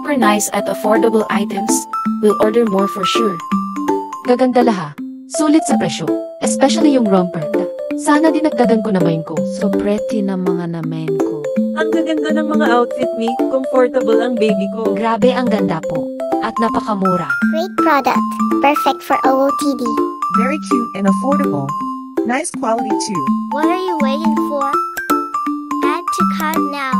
Super nice at affordable items. We'll order more for sure. Gaganda laha. Sulit sa presyo. Especially yung romper. Sana dinagdagan ko na main ko. So pretty na mga namen ko. Ang gaganda ng mga outfit ni, comfortable ang baby ko. Grabe ang ganda po. At napakamura. Great product. Perfect for OOTD. Very cute and affordable. Nice quality too. What are you waiting for? Add to cart now.